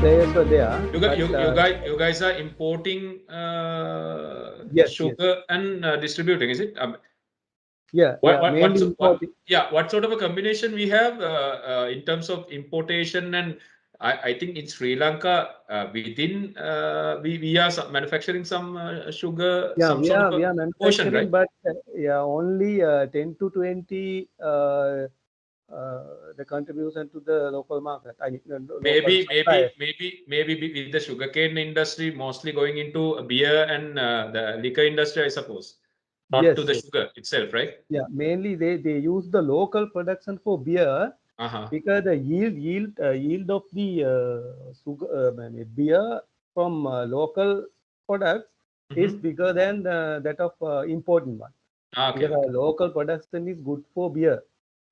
players were there. You guys are importing yes, sugar and distributing, is it? Mainly importing. What sort of a combination we have in terms of importation? And I think in Sri Lanka, within we are manufacturing some sugar, Yeah, some we sort are of a portion, manufacturing, right? but only 10 to 20 the contribution to the local market. I mean, local suppliers. Maybe with the sugarcane industry mostly going into beer and the liquor industry, I suppose, not Yes, to the sugar itself, right? Yeah, mainly they use the local production for beer because the yield of the sugar beer from local products is bigger than that of imported one. Okay. Because our local production is good for beer.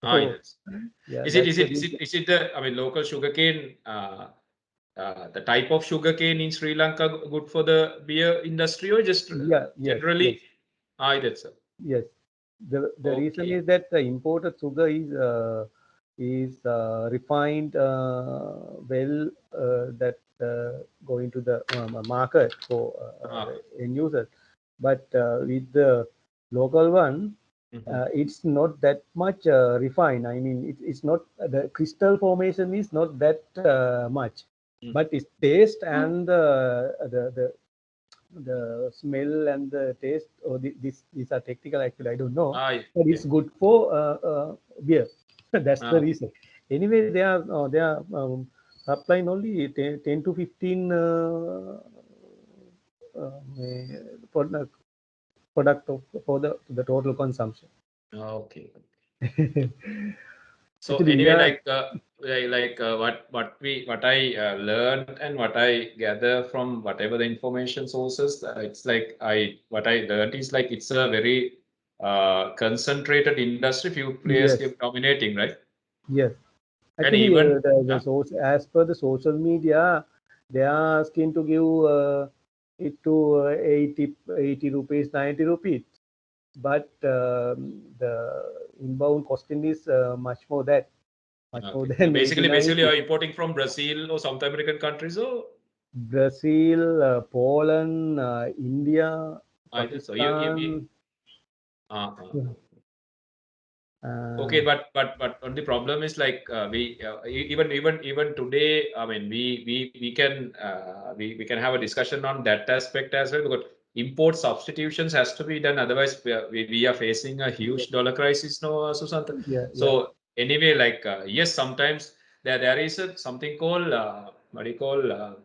So, Yes. Is it the, I mean, local sugarcane, the type of sugarcane in Sri Lanka good for the beer industry, or just generally? Yes. That's so. Yes. The reason is that the imported sugar is refined that going to the market for end users. But with the local one, it's not that much refined. I mean, it's not the crystal formation is not that much, but its taste and the smell and the taste. Or these are technical. Actually, I don't know, but it's good for beer. That's the reason. Anyway, they are supplying only 10 to 15 product for the total consumption. Okay. So actually, anyway, what I learned and what I gather from whatever the information sources, it's like what I learned is like it's a very concentrated industry. Few players keep dominating, right? Yes. Actually, even as per the social media, they are asking to give it to 80 rupees, 90 rupees. But the inbound costing is much more than. Basically, you're importing from Brazil or South American countries, or Brazil, Poland, India, Pakistan. Okay, but the problem is like we even today. I mean, we can have a discussion on that aspect as well, because import substitutions has to be done. Otherwise, we are facing a huge dollar crisis, no, Susanta? So anyway, like yes, sometimes there is something called what do you call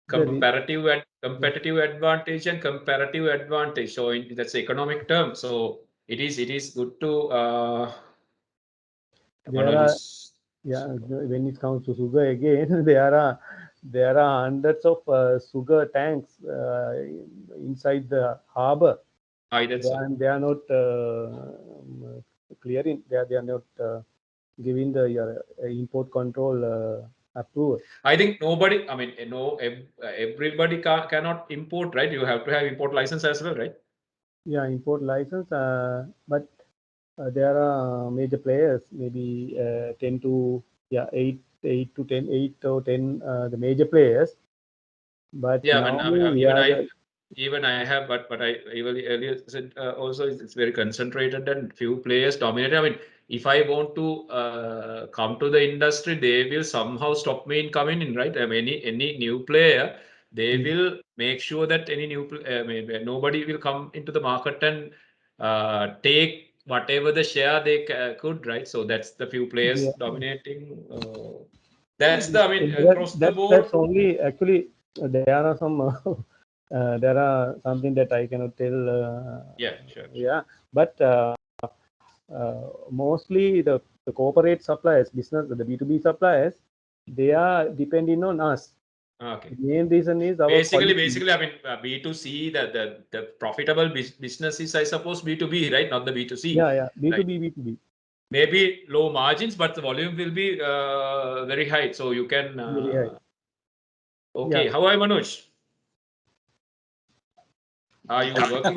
comparative competitive advantage and comparative advantage. So that's the economic term. So it is good to when it comes to sugar again, there are hundreds of sugar tanks inside the harbor. They are not clearing. They are not giving the import control approval. I think nobody. I mean, everybody cannot import, right? You have to have import license as well, right? Yeah, import license, but there are major players, maybe 10 to 8 to 10, 8 or 10 the major players. But even I have, but I earlier said also it's very concentrated and few players dominated. I mean, if I want to come to the industry, they will somehow stop me in coming in, right? I mean, any new player, they will make sure that any new nobody will come into the market and take whatever the share they could, right? So that's the few players dominating. That's the, I mean, across the board. That's only actually there are some there are something that I cannot tell. Sure. But mostly the corporate suppliers, business, the B2B suppliers, they are depending on us. Okay. The main reason is our basically, I mean, B2C, the profitable business is, I suppose, B2B, right? Not the B2C. Yeah, B2B, right? B2B. Maybe low margins, but the volume will be very high. So you can. Very high. Okay. How are you, Manoj? Are you working?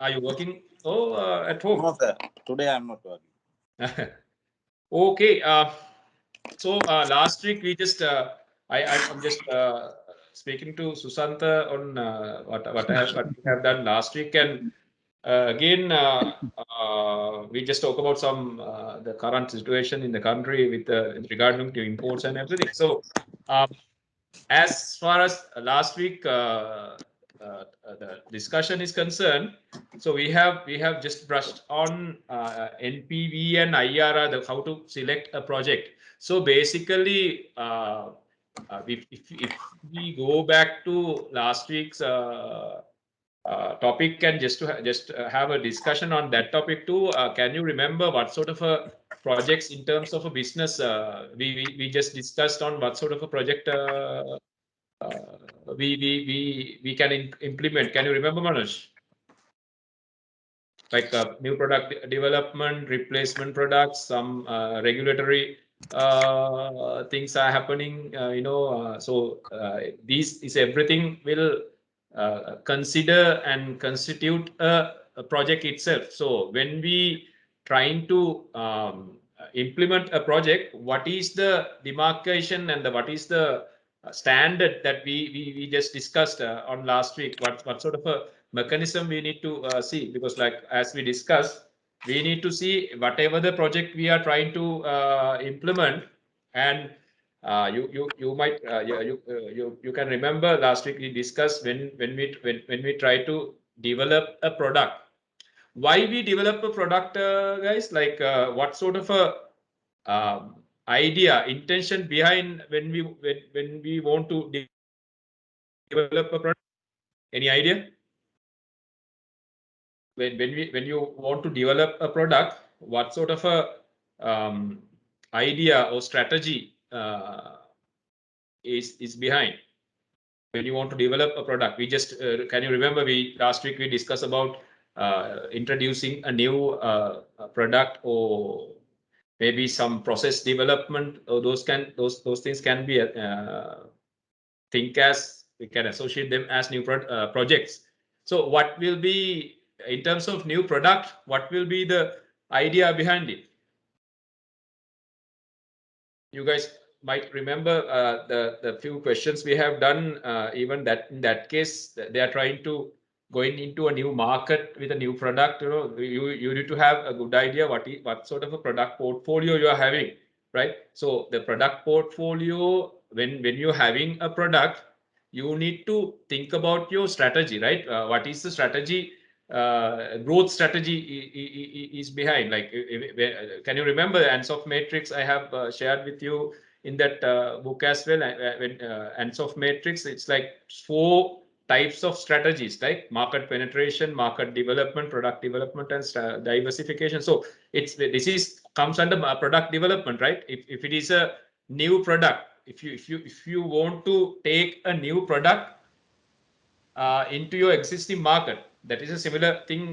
Are you working? Oh, at home? No, sir. Today I'm not working. Okay. So last week we just I'm just speaking to Susanta on what we have done last week, and again we just talk about some the current situation in the country with regarding to imports and everything. So um, as far as last week the discussion is concerned, so we have just brushed on NPV and IRR, how to select a project. So basically, if we go back to last week's topic and just have a discussion on that topic too. Can you remember what sort of a projects in terms of a business we just discussed on what sort of a project uh, we can implement? Can you remember, Manoj? Like new product development, replacement products, some regulatory things are happening. These is everything will consider and constitute a project itself. So when we trying to implement a project, what is the demarcation and what is the standard that we just discussed on last week? What sort of a mechanism we need to see, because like as we discussed, we need to see whatever the project we are trying to implement. And you might you can remember last week we discussed when we try to develop a product, why we develop a product, guys, like what sort of a um, idea intention behind when we want to develop a product. Any idea? When you want to develop a product, what sort of a um, idea or strategy is behind when you want to develop a product? We just can you remember we last week we discussed about introducing a new product, or maybe some process development, or those things can be think as we can associate them as new projects. So what will be in terms of new product? What will be the idea behind it? You guys might remember the few questions we have done. Even that in that case, they are trying to going into a new market with a new product. You need to have a good idea what sort of a product portfolio you are having, right? So the product portfolio, when you're having a product, you need to think about your strategy, right? What is the strategy? Growth strategy is behind. Like, can you remember the Ansoff matrix I have shared with you in that book as well? When Ansoff matrix, it's like 4 types of strategies, like market penetration, market development, product development, and diversification. So this is comes under product development, right? If it is a new product, if you want to take a new product into your existing market, that is a similar thing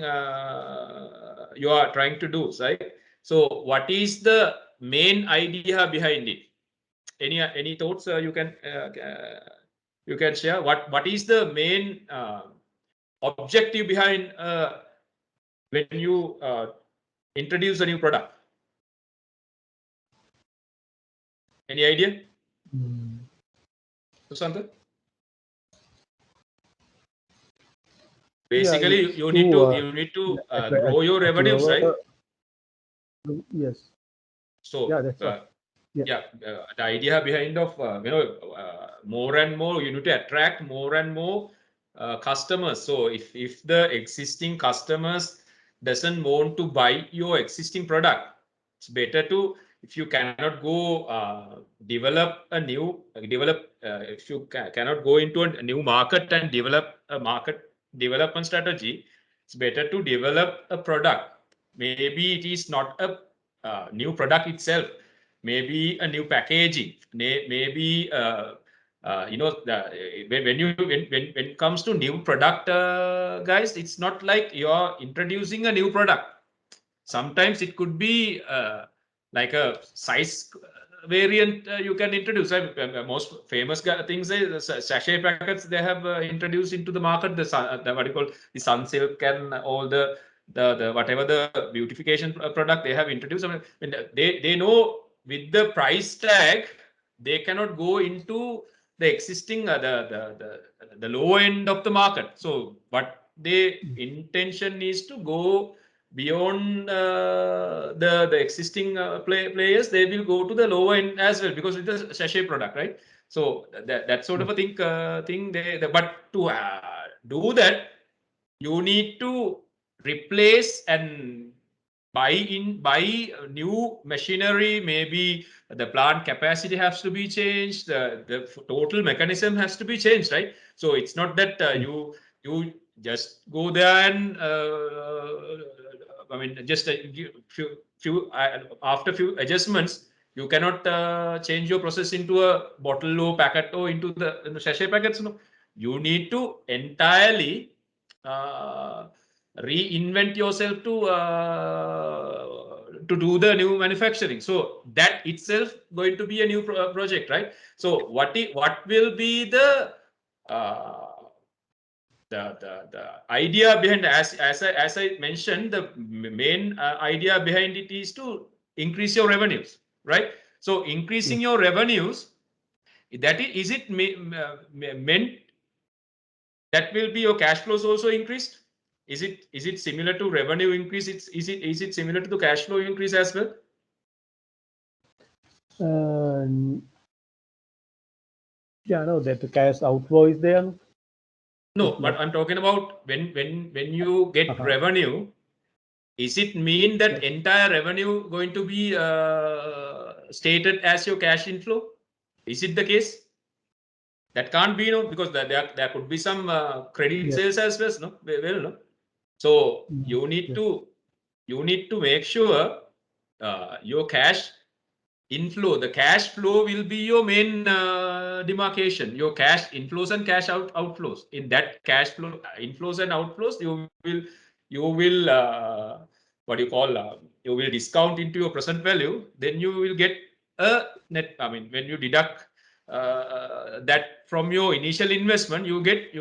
you are trying to do, right? So what is the main idea behind it? Any thoughts you can share? What is the main objective behind when you introduce a new product? Any idea, Susanta? Yeah, Basically, it's to you need to grow your achieve revenues, right? our yes, yeah, So that's what. Yeah. yeah, the idea behind of more and more you need to attract more and more customers. So if the existing customers doesn't want to buy your existing product, it's better to, if you cannot go develop a new develop if you cannot go into a new market and develop a market development strategy, it's better to develop a product. Maybe it is not a new product itself, maybe a new packaging, maybe when it comes to new product, guys, it's not like you're introducing a new product. Sometimes it could be like a size variant you can introduce. Most famous things is sachet packets they have introduced into the market. The what you call the Sunsilk and all the whatever the beautification product they have introduced. I mean, they know with the price tag, they cannot go into the existing the lower end of the market. So what their intention is to go beyond the existing players. They will go to the lower end as well, because it's a sachet product, right? So that sort of a thing but to do that, you need to replace and buy new machinery. Maybe the plant capacity has to be changed, the total mechanism has to be changed, right? So it's not that you just go there and I mean just a few after few adjustments, you cannot change your process into a bottle or packet or into the sachet packets. No, you need to entirely uh, reinvent yourself to do the new manufacturing. So that itself going to be a new project, right? So what will be uh, the idea behind, as I mentioned, the main idea behind it is to increase your revenues, right? So increasing your revenues, that is it meant that will be your cash flows also increased? Is it similar to revenue increase? Is it similar to the cash flow increase as well? Uh, yeah, no, that the cash outflow is there. No, It's but not. I'm talking about when you get Uh-huh. revenue, is it mean that Yes. entire revenue going to be stated as your cash inflow? Is it the case? That can't be, no, because there could be some credit Yes. sales as well, no? Well, no. So Mm, yes. you need to make sure your cash inflow, the cash flow will be your main demarcation, your cash inflows and cash outflows. In that cash flow inflows and outflows, you will what you call you will discount into your present value. Then you will get a net. I mean, when you deduct that from your initial investment, you will get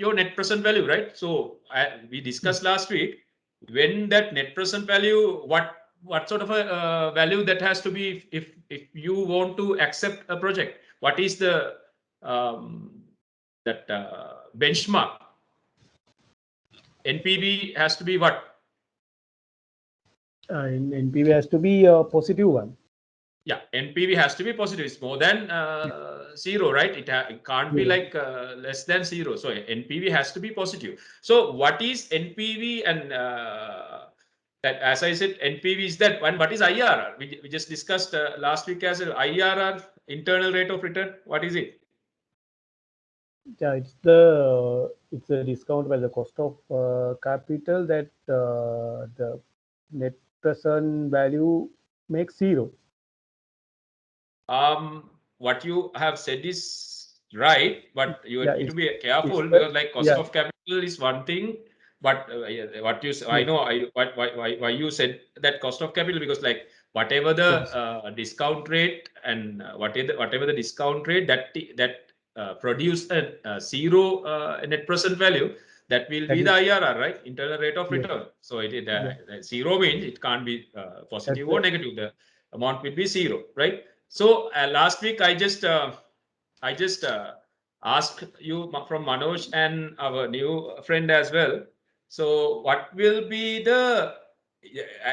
your net present value, right? So we discussed last week, when that net present value, what sort of a value that has to be, if you want to accept a project, what is the that benchmark? NPV has to be what? In NPV has to be a positive one. Yeah, NPV has to be positive. It's more than zero, right? It can't be Zero. like less than zero. So NPV has to be positive. So what is NPV? And that, as I said, NPV is that. And what is IRR? We just discussed last week as well. IRR, internal rate of return. What is it? Yeah, it's a discount by the cost of capital that the net present value makes zero. What you have said is right, but you Yeah, need to be it's careful, the because like cost yeah, of capital is one thing, but yeah, what you I yes, know why you said that cost of capital, because like whatever the yes, discount rate, and whatever the discount rate that produce a zero net present value, that will that be the is IRR, right? Internal rate of yes, return. So it is yeah, zero means it can't be that's positive or the negative. The amount will be zero, right? So last week I just asked you from Manoj and our new friend as well. So what will be the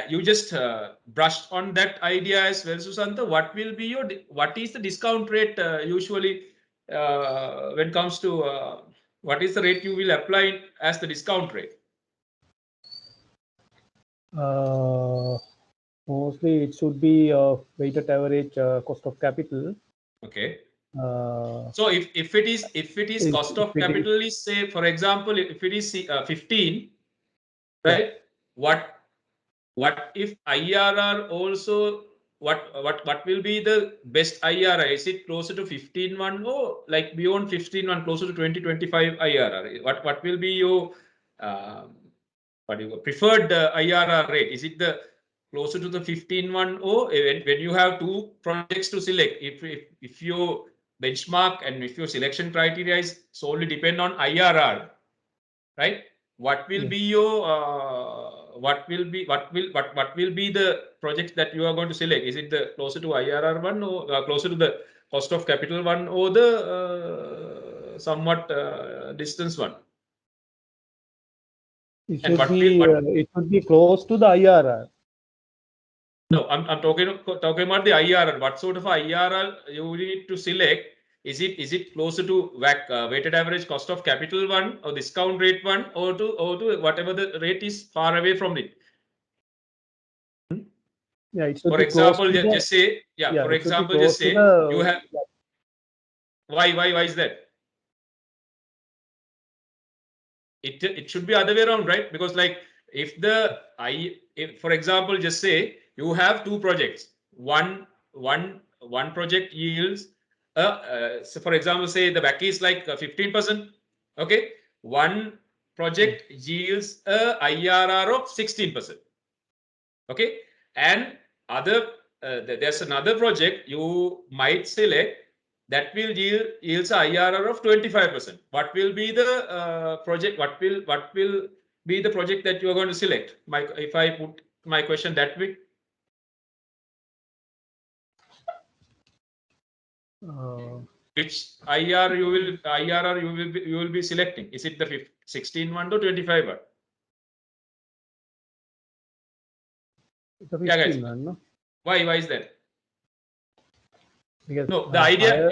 you just brushed on that idea as well, Susanta. What is the discount rate usually when it comes to what is the rate you will apply as the discount rate? uh, mostly it should be weighted average cost of capital. Okay. Uh, So if it is cost if of it is capital is, say, for example, if it is 15, yeah, right? What if IRR also, what will be the best IRR? Is it closer to 15 or like beyond 15 closer to 2025 IRR? What will be your um, preferred IRR rate? Is it the closer to the 15 or when you have two projects to select, if your benchmark and if your selection criteria is solely depend on IRR, right? What will yes. be your what will be the project that you are going to select? Is it the closer to IRR one, or closer to the cost of capital one, or the somewhat distance one? It And should be close to the IRR. No, I'm talking about the IRR. What sort of IRR you need to select? Is it closer to WACC, weighted average cost of capital one, or discount rate one, or to whatever the rate is far away from it? Yeah, it should For be close example, to the. just say, yeah. Yeah, For it should be example, close just to say you the. have why is that? It should be other way around, right? Because like if for example, just say you have two projects. One project yields so for example, say the WACC is like 15%. Okay, one project yields a IRR of 16%. Okay, and other there's another project you might select that will yields a IRR of 25%. What will be the project? What will be the project that you are going to select? If I put my question that way, which IRR you will be selecting? Is it the 16 one or 25 one? It's a Yeah, guys. 15 one, no? Why is that? Because No, the idea higher.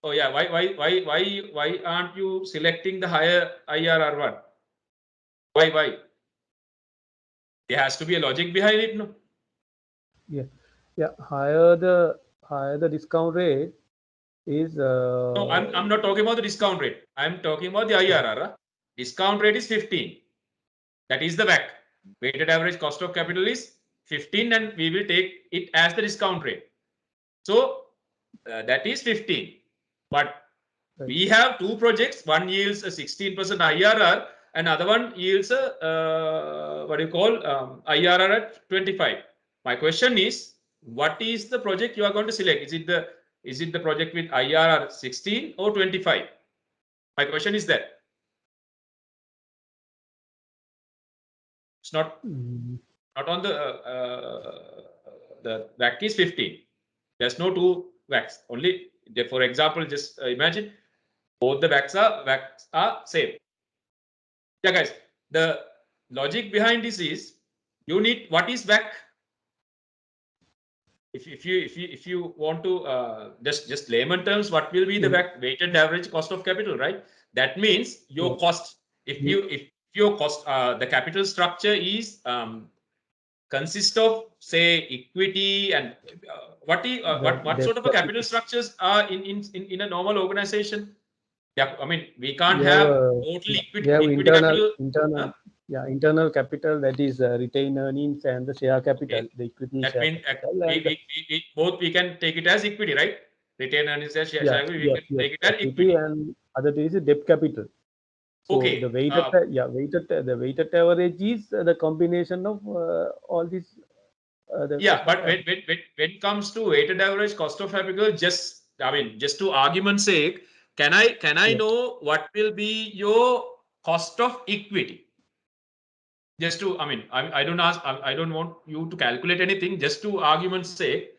oh yeah, why aren't you selecting the higher IRR one? Why? There has to be a logic behind it, no? Yeah, yeah. Higher the discount rate is. No, I'm not talking about the discount rate. I'm talking about the IRR. Discount rate is 15. That is the WACC. Weighted average cost of capital is 15, and we will take it as the discount rate. So that is 15. But Right. we have two projects. One yields a 16% IRR, and other one yields a what do you call IRR at 25. My question is, what is the project you are going to select? Is it the project with IRR 16 or 25? My question is that it's not on the WACC is 15. There's no two WACCs. Only for example, just imagine both the WACCs are same. Yeah, guys. The logic behind this is you need what is WACC. If you want to just layman terms, what will be the WACC, weighted average cost of capital, right? That means your Yeah. cost. If your cost the capital structure is consist of say equity and The what debt sort of a capital capital. structures are in a normal organization? Yeah, I mean we can't We have have total we have equity capital. internal. Huh? Yeah, internal capital, that is retained earnings, and the share capital, Okay, the equity that share means capital, we, and we, we both we can take it as equity, right? Retained earnings as share yes, equity, we yes, can yes, take it as equity, equity. and other thing is debt capital. So the Okay. weighted average is the combination of all these the Yeah, cost of but when, capital. when when when it comes to weighted average cost of capital, just to argument's sake, can I Yeah, know what will be your cost of equity? Just to, I don't want you to calculate anything. Just to argument's sake,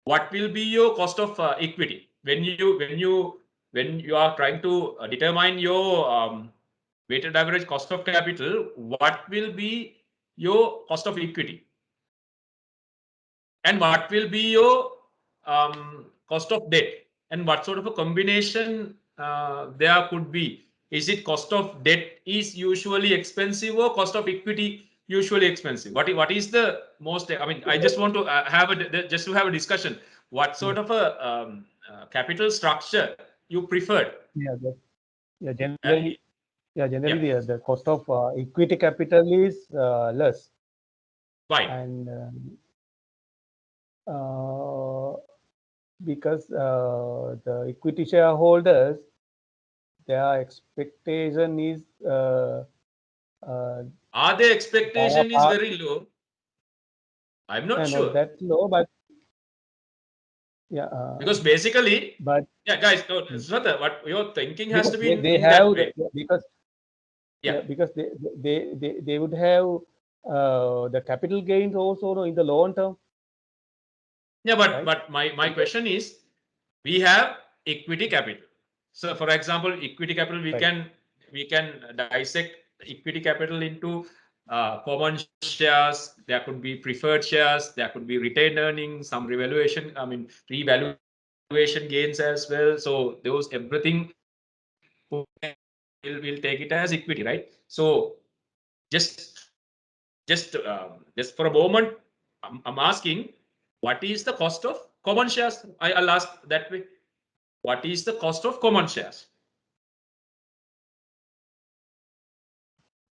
what will be your cost of equity when you are trying to determine your weighted average cost of capital? What will be your cost of equity, and what will be your cost of debt, and what sort of a combination there could be? Is it cost of debt is usually expensive, or cost of equity usually expensive? What is the most, I just want to just to have a discussion. What yeah, sort of a capital structure you preferred? yeah, yeah. uh, Generally, yeah, the cost of equity capital is less, why? and uh, because the equity shareholders, their expectation is uh, Are the higher expectation is part, very low? I'm not and not sure. that low, but yeah, Because basically, but yeah, guys, no, Swata, what your thinking has because to be they in that have way. because Yeah, yeah, because they would have the capital gains also in the long term. Yeah, but my question is, we have equity capital. So for example, equity capital, we can dissect equity capital into common shares. There could be preferred shares. There could be retained earnings, some revaluation. I mean revaluation gains as well. So those everything we'll take it as equity, right? So just just for a moment, I'm asking, what is the cost of common shares? I'll ask that way. What is the cost of common shares?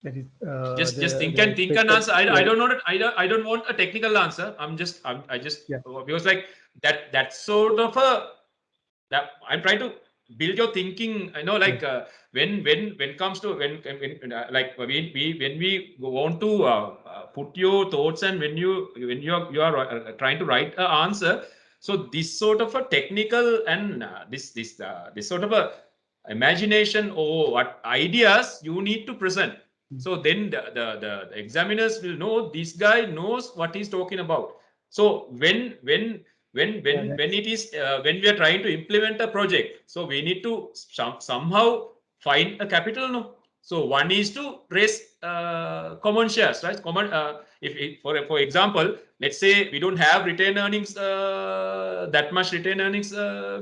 That is Just think the and expected. answer. I don't know that. I don't want a technical answer. I just because like that sort of a that I'm trying to build your thinking. I know, like when comes to like when we want to put your thoughts, and when you are trying to write an answer. So this sort of a technical and this sort of a imagination or what ideas you need to present. So then the examiners will know this guy knows what he's talking about. So when it is when we are trying to implement a project, so we need to somehow find a capital, no? So one is to raise common shares, right? Common if for example, let's say we don't have retained earnings, that much retained earnings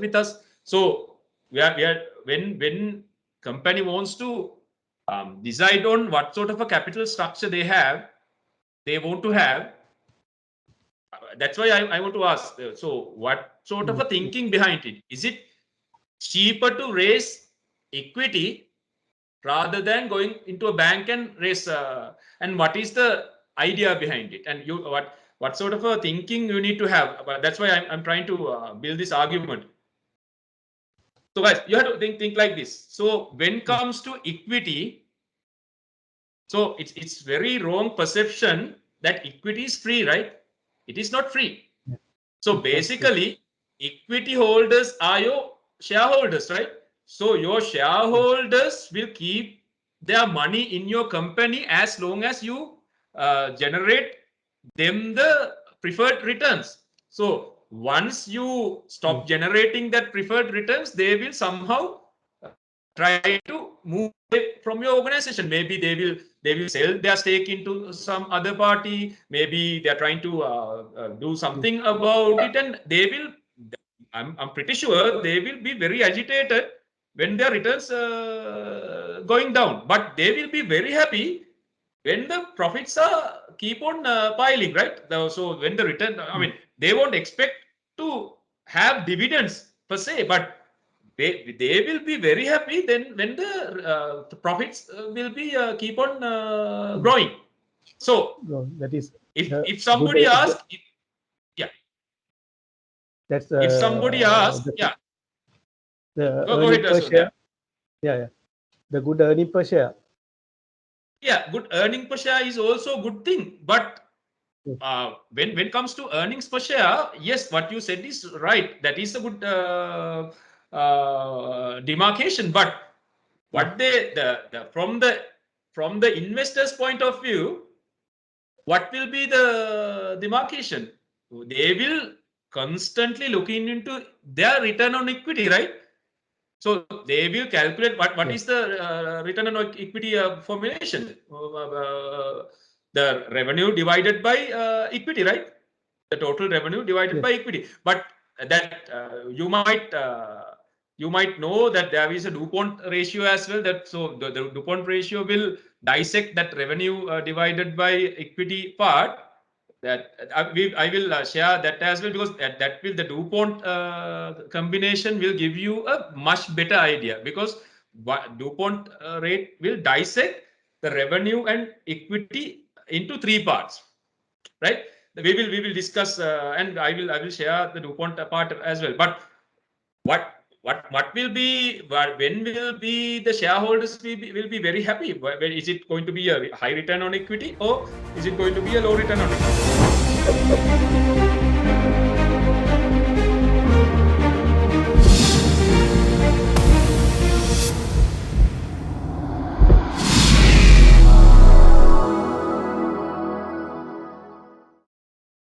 with us. So we are when company wants to decide on what sort of a capital structure they want to have. That's why I want to ask. So, what sort of a thinking behind it? Is it cheaper to raise equity rather than going into a bank and raise? And what is the idea behind it? And what sort of a thinking you need to have? But that's why I'm trying to build this argument. So, guys, you have to think like this. So, when it comes to equity, so it's very wrong perception that equity is free, right? It is not free. So basically, equity holders are your shareholders, right? So your shareholders will keep their money in your company as long as you generate them the preferred returns. So once you stop generating that preferred returns, they will somehow try to move away from your organization. Maybe they will sell their stake into some other party. Maybe they are trying to do something about it, and they will. I'm pretty sure they will be very agitated when their returns going down. But they will be very happy when the profits are keep on piling, right? So when the return, I mean, they won't expect to have dividends per se, but they will be very happy then when the profits will be keep on growing. So That is if somebody asks, yeah, that's if somebody asks, yeah, the go earning ahead, per Sonia. share. Yeah, the good earning per share. Yeah, good earning per share is also a good thing, but when it comes to earnings per share, yes, what you said is right. That is a good demarcation. But what from the investor's point of view, what will be the demarcation? They will constantly looking into their return on equity, right? So they will calculate what is the return on equity formulation. The revenue divided by equity, right? The total revenue divided by equity. But that you might know that there is a DuPont ratio as well. That so the DuPont ratio will dissect that revenue divided by equity part. That I will share that as well, because that will the DuPont combination will give you a much better idea, because DuPont rate will dissect the revenue and equity into three parts, right? We will discuss and I will share the DuPont part as well. But what will be, when will be the shareholders will be very happy? Is it going to be a high return on equity, or is it going to be a low return on equity?